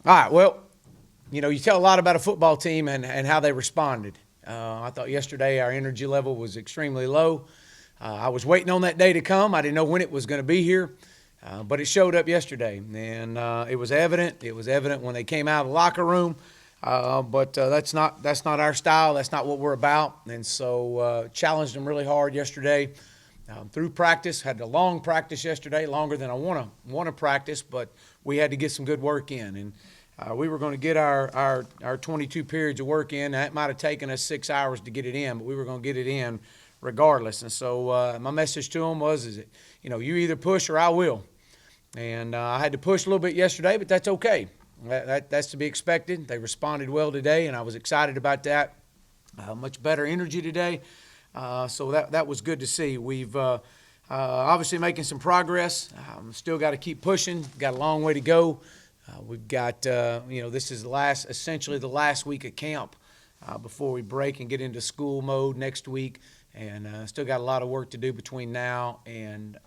All right, well, you tell a lot about a football team and how they responded. I thought yesterday our energy level was extremely low. I was waiting on that day to come. I didn't know when it was going to be here, but it showed up yesterday, and it was evident. It was evident when they came out of the locker room. But that's not our style. That's not what we're about. And so challenged them really hard yesterday. Through practice, had a long practice yesterday, longer than I want to practice, but we had to get some good work in, and we were going to get our 22 periods of work in. That might have taken us 6 hours to get it in, but we were going to get it in regardless. And so my message to them was, you either push or I will. And I had to push a little bit yesterday, but that's okay. That's to be expected. They responded well today, and I was excited about that. Much better energy today. So that was good to see. We've obviously making some progress. Still got to keep pushing. Got a long way to go. We've got, this is essentially the last week of camp before we break and get into school mode next week. And still got a lot of work to do between now and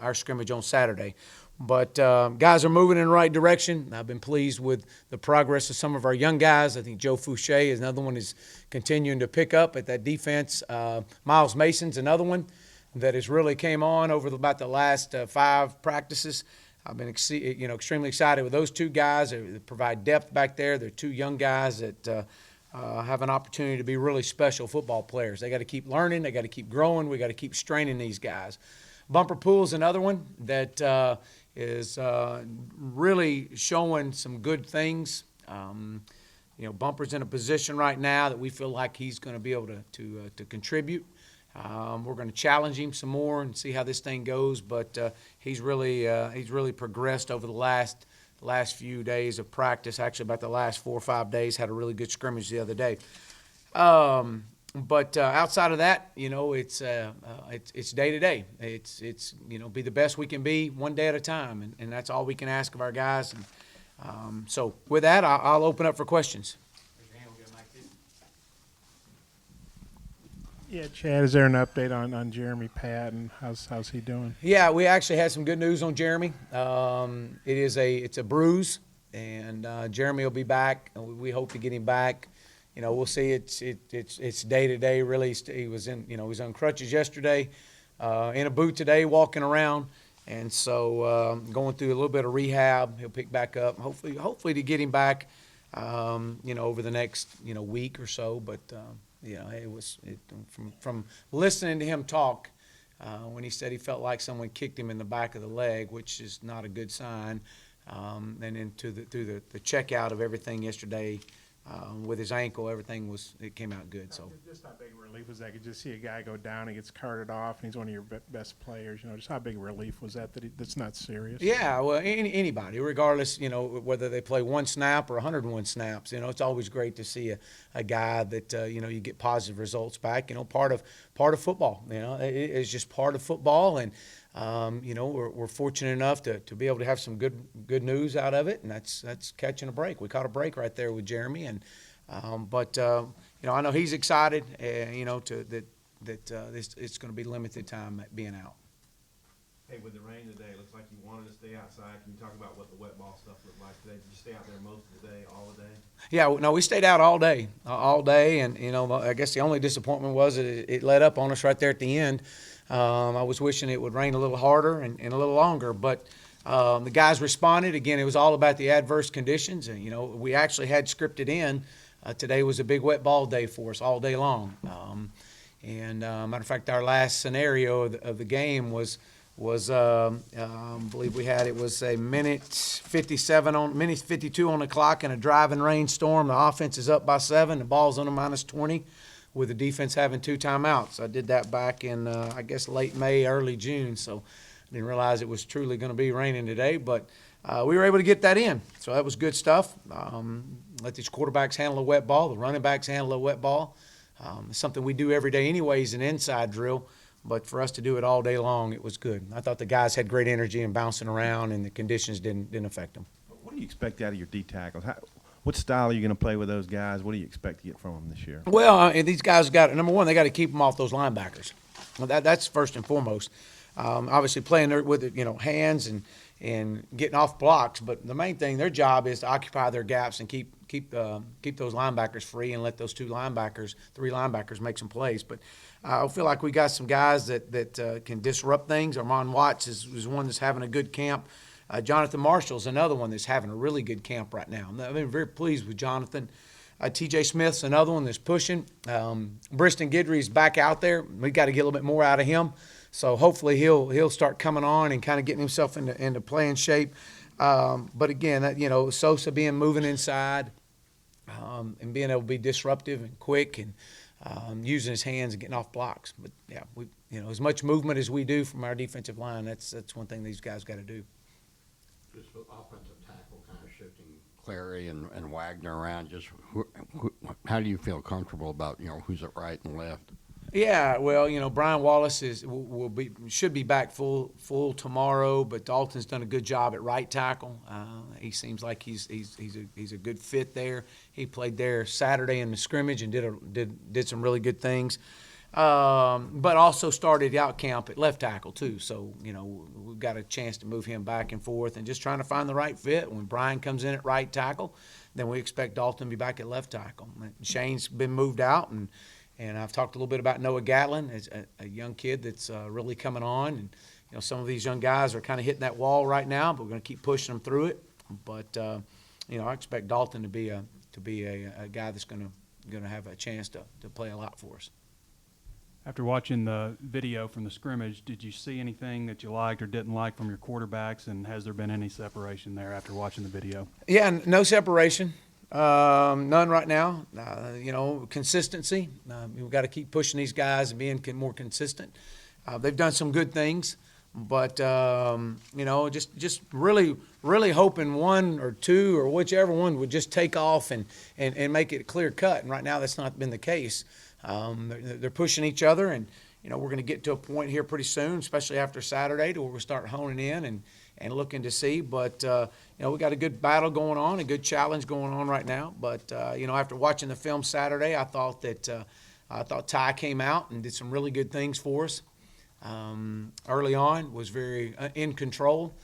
our scrimmage on Saturday. But guys are moving in the right direction. I've been pleased with the progress of some of our young guys. I think Joe Fouché is another one is continuing to pick up at that defense. Miles Mason's another one that has really came on over about the last 5 practices. I've been extremely excited with those two guys. They provide depth back there. They're 2 young guys that have an opportunity to be really special football players. They got to keep learning. They got to keep growing. We got to keep straining these guys. Bumper Pool's another one that is really showing some good things. Bumper's in a position right now that we feel like he's going to be able to contribute. We're going to challenge him some more and see how this thing goes. But he's really progressed over the last few days of practice. Actually, about the last 4 or 5 days, had a really good scrimmage the other day. But outside of that, it's day to day. It's be the best we can be one day at a time, and that's all we can ask of our guys. And so with that, I'll open up for questions. Yeah, Chad, is there an update on Jeremy Patton? How's he doing? Yeah, we actually had some good news on Jeremy. It's a bruise, and Jeremy will be back. We hope to get him back. We'll see. It's day to day. Really, he was on crutches yesterday, in a boot today, walking around, and so going through a little bit of rehab. He'll pick back up. Hopefully to get him back, over the next week or so. But from listening to him talk, when he said he felt like someone kicked him in the back of the leg, which is not a good sign. And then through the checkout of everything yesterday. With his ankle, it came out good. So just how big a relief was that? You just see a guy go down, he gets carted off, and he's one of your best players. Just how big a relief was that's not serious? Yeah, well, anybody, regardless, whether they play 1 snap or 101 snaps, it's always great to see a guy that you get positive results back. Part of football. It's just part of football, and we're fortunate enough to be able to have some good news out of it, and that's catching a break. We caught a break right there with Jeremy, and but I know he's excited, that it's going to be limited time being out. Hey, with the rain today, it looks like you wanted to stay outside. Can you talk about what the wet ball stuff looked like today? Did you stay out there most of the day, all the day? Yeah, no, we stayed out all day, and I guess the only disappointment was that it let up on us right there at the end. I was wishing it would rain a little harder and a little longer, but the guys responded. Again, it was all about the adverse conditions, and we actually had scripted in. Today was a big wet ball day for us all day long, and matter of fact, our last scenario of the game was I believe we had, it was a minute 52 on the clock in a driving rainstorm. The offense is up by 7. The ball's on a -20 with the defense having 2 timeouts. I did that back in, I guess, late May, early June. So I didn't realize it was truly going to be raining today. But we were able to get that in. So that was good stuff. Let these quarterbacks handle a wet ball. The running backs handle a wet ball. It's something we do every day anyways, an inside drill. But for us to do it all day long, it was good. I thought the guys had great energy and bouncing around, and the conditions didn't affect them. What do you expect out of your D tackles? What style are you going to play with those guys? What do you expect to get from them this year? Well, these guys got, number one, they got to keep them off those linebackers. That's first and foremost. Obviously playing with hands and and getting off blocks. But the main thing, their job is to occupy their gaps and keep those linebackers free and let those three linebackers make some plays. But I feel like we got some guys that can disrupt things. Armon Watts is one that's having a good camp. Jonathan Marshall's another one that's having a really good camp right now. I've been very pleased with Jonathan. T.J. Smith's another one that's pushing. Briston Guidry's back out there. We got to get a little bit more out of him. So hopefully he'll start coming on and kind of getting himself into playing shape. But again, Sosa moving inside and being able to be disruptive and quick and using his hands and getting off blocks. But yeah, as much movement as we do from our defensive line, that's one thing these guys got to do. Just offensive tackle, kind of shifting Clary and Wagner around. Just how do you feel comfortable about who's at right and left? Yeah, well, Brian Wallace should be back full tomorrow, but Dalton's done a good job at right tackle. He seems like he's a good fit there. He played there Saturday in the scrimmage and did some really good things. But also started out camp at left tackle too. So, we've got a chance to move him back and forth and just trying to find the right fit. When Brian comes in at right tackle, then we expect Dalton to be back at left tackle. Shane's been moved out, and I've talked a little bit about Noah Gatlin as a young kid that's really coming on. And, some of these young guys are kind of hitting that wall right now, but we're going to keep pushing them through it. But, I expect Dalton to be a guy that's going to have a chance to play a lot for us. After watching the video from the scrimmage, did you see anything that you liked or didn't like from your quarterbacks, and has there been any separation there after watching the video? Yeah, no separation. None right now. Consistency. We've got to keep pushing these guys and being more consistent. They've done some good things, but just really, really hoping one or two or whichever one would just take off and make it clear cut. And right now, that's not been the case. They're pushing each other, and we're going to get to a point here pretty soon, especially after Saturday, to where we'll start honing in and looking to see. But we got a good battle going on, a good challenge going on right now. But after watching the film Saturday, I thought Ty came out and did some really good things for us. Early on, was very in control.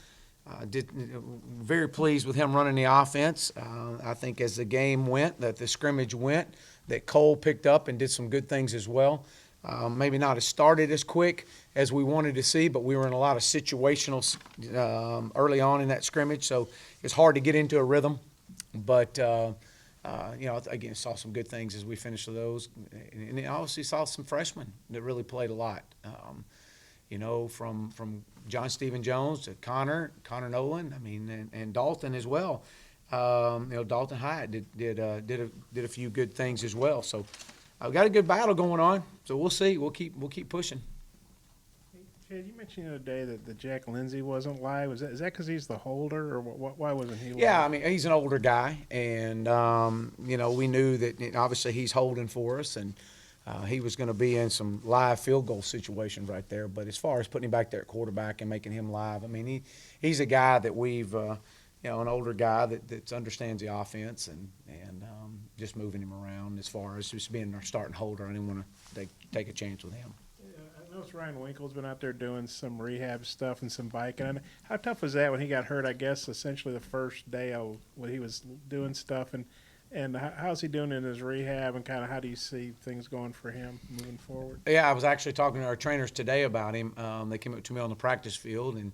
Very pleased with him running the offense. I think as the game went, that the scrimmage went, that Cole picked up and did some good things as well. Maybe not started as quick as we wanted to see, but we were in a lot of situational early on in that scrimmage, so it's hard to get into a rhythm. But again, saw some good things as we finished with those, and obviously saw some freshmen that really played a lot. From John Stephen Jones to Connor Nolan, and Dalton as well. Dalton Hyatt did a few good things as well. So I've got a good battle going on. So we'll see. We'll keep pushing. Chad, you mentioned the other day that Jack Lindsey wasn't live. Is that because he's the holder, or why wasn't he live? Yeah, he's an older guy, and we knew that obviously he's holding for us, and he was going to be in some live field goal situations right there. But as far as putting him back there at quarterback and making him live, he's a guy that we've an older guy that understands the offense and just moving him around. As far as just being our starting holder, I didn't want to take a chance with him. I noticed Ryan Winkle's been out there doing some rehab stuff and some biking. How tough was that when he got hurt? I guess essentially the first day when he was doing stuff, and how's he doing in his rehab, and kind of how do you see things going for him moving forward? Yeah, I was actually talking to our trainers today about him. They came up to me on the practice field, and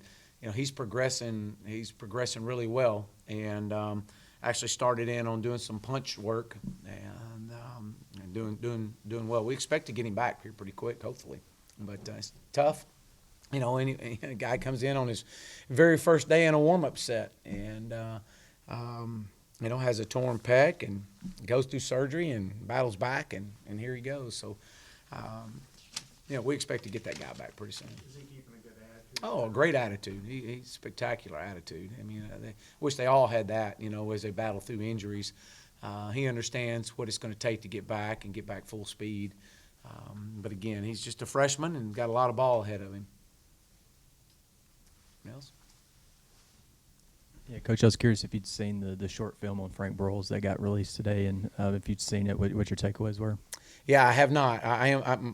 he's progressing. He's progressing really well, and actually started in on doing some punch work and doing well. We expect to get him back here pretty quick, hopefully. But it's tough. Any guy comes in on his very first day in a warm-up set and, has a torn pec and goes through surgery and battles back, and here he goes. So, we expect to get that guy back pretty soon. Is he keeping a good attitude? Oh, a great attitude. He's spectacular attitude. I wish they all had that, as they battle through injuries. He understands what it's going to take to get back full speed. But again, he's just a freshman and got a lot of ball ahead of him. Else? Yeah, Coach, I was curious if you'd seen the short film on Frank Broyles that got released today, and if you'd seen it, what your takeaways were. Yeah, I have not.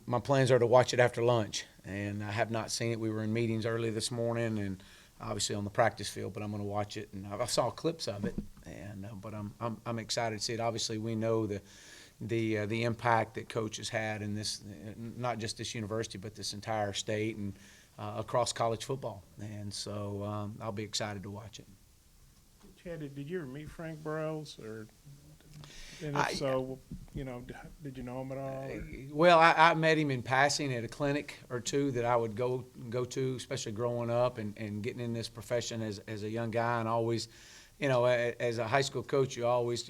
My plans are to watch it after lunch, and I have not seen it. We were in meetings early this morning, and obviously on the practice field, but I'm going to watch it, and I saw clips of it, and but I'm excited to see it. Obviously, we know the impact that Coach has had in this, not just this university, but this entire state and across college football, and so I'll be excited to watch it. Chad, did you ever meet Frank Burrows, or and I- if so, you know, did you know him at all? Or? Well, I met him in passing at a clinic or two that I would go to, especially growing up and getting in this profession as a young guy, and always, you know, as a high school coach, you always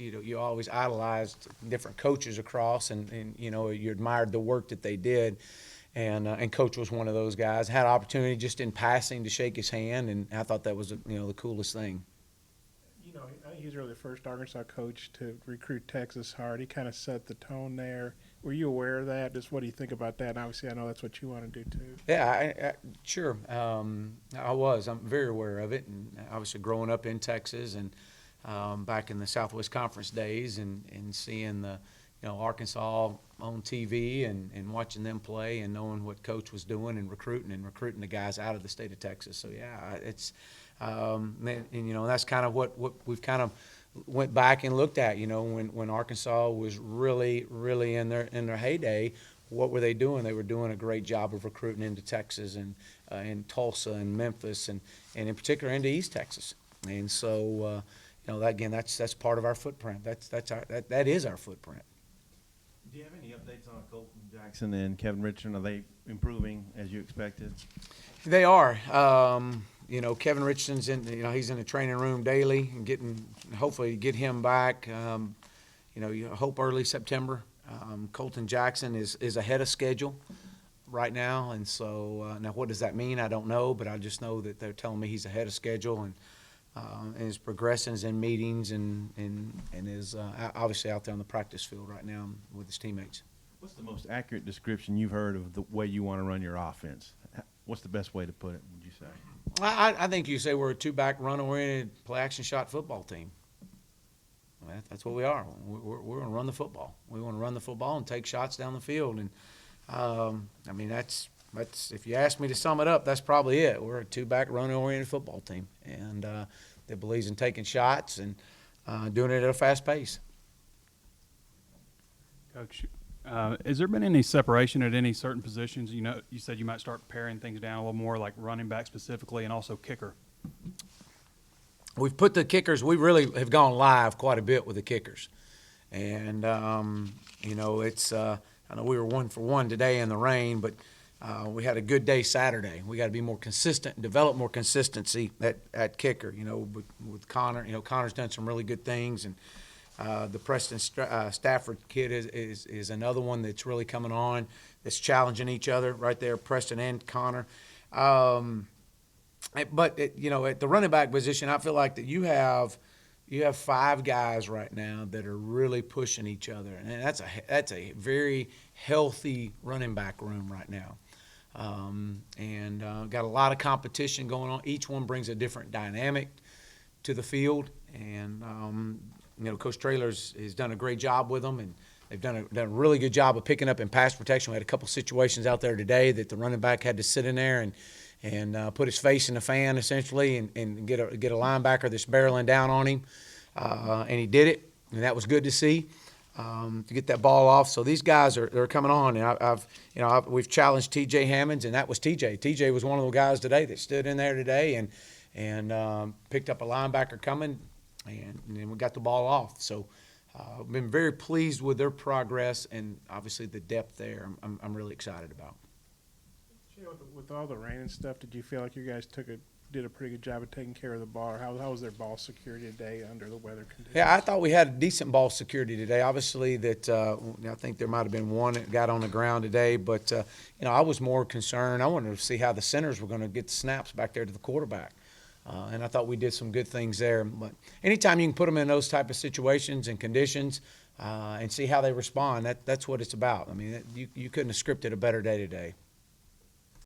idolized different coaches across, and you know, you admired the work that they did, and Coach was one of those guys. Had opportunity just in passing to shake his hand, and I thought that was the coolest thing. You know, I think he's really the first Arkansas coach to recruit Texas hard. He kind of set the tone there. Were you aware of that? Just what do you think about that? And obviously, I know that's what you want to do too. Yeah, sure. I was. I'm very aware of it, and obviously growing up in Texas and back in the Southwest Conference days, and seeing the Arkansas on TV and watching them play and knowing what Coach was doing and recruiting the guys out of the state of Texas. So yeah, it's and that's kind of what we've kind of went back and looked at. When Arkansas was really in their heyday, what were they doing? They were doing a great job of recruiting into Texas and in Tulsa and Memphis and in particular into East Texas. And so again, that's part of our footprint. That is our footprint. Do you have any updates on Colton Jackson and Kevin Richardson? Are they improving as you expected? They are. Kevin Richardson's he's in the training room daily and hopefully get him back. You hope early September. Colton Jackson is ahead of schedule right now, and so now what does that mean? I don't know, but I just know that they're telling me he's ahead of schedule and is progressing, is in meetings, and is obviously out there on the practice field right now with his teammates. What's the most accurate description you've heard of the way you want to run your offense? What's the best way to put it, would you say? I think you say we're a two-back, run-oriented, play-action shot football team. That's what we are. We're going to run the football. We want to run the football and take shots down the field. And that's if you ask me to sum it up, that's probably it. We're a two-back, run-oriented football team, and that believes in taking shots and doing it at a fast pace. Coach, has there been any separation at any certain positions? You said you might start paring things down a little more, like running back specifically, and also kicker. We've put the kickers. We really have gone live quite a bit with the kickers, and it's. I know we were 1 for 1 today in the rain, but we had a good day Saturday. We got to be more consistent and develop more consistency at kicker. With Connor. Connor's done some really good things, and the Preston Stafford kid is another one that's really coming on. That's challenging each other right there, Preston and Connor. But at the running back position, I feel like that you have 5 guys right now that are really pushing each other, and that's a very healthy running back room right now. Got a lot of competition going on. Each one brings a different dynamic to the field, and Coach Traylor's has done a great job with them, and they've done a really good job of picking up in pass protection. We had a couple situations out there today that the running back had to sit in there and put his face in the fan essentially and get a linebacker that's barreling down on him, and he did it, and that was good to see. To get that ball off. So these guys are coming on, and we've challenged T.J. Hammonds, and that was T.J. T.J. was one of the guys today that stood in there today and picked up a linebacker coming, and we got the ball off. So I've been very pleased with their progress and obviously the depth there. I'm really excited about. With all the rain and stuff, did you feel like you guys did a pretty good job of taking care of the ball? Or how was their ball security today under the weather conditions? Yeah, I thought we had decent ball security today. Obviously, that I think there might have been one that got on the ground today, but I was more concerned. I wanted to see how the centers were going to get the snaps back there to the quarterback, and I thought we did some good things there. But anytime you can put them in those type of situations and conditions and see how they respond, that's what it's about. I mean, you couldn't have scripted a better day today.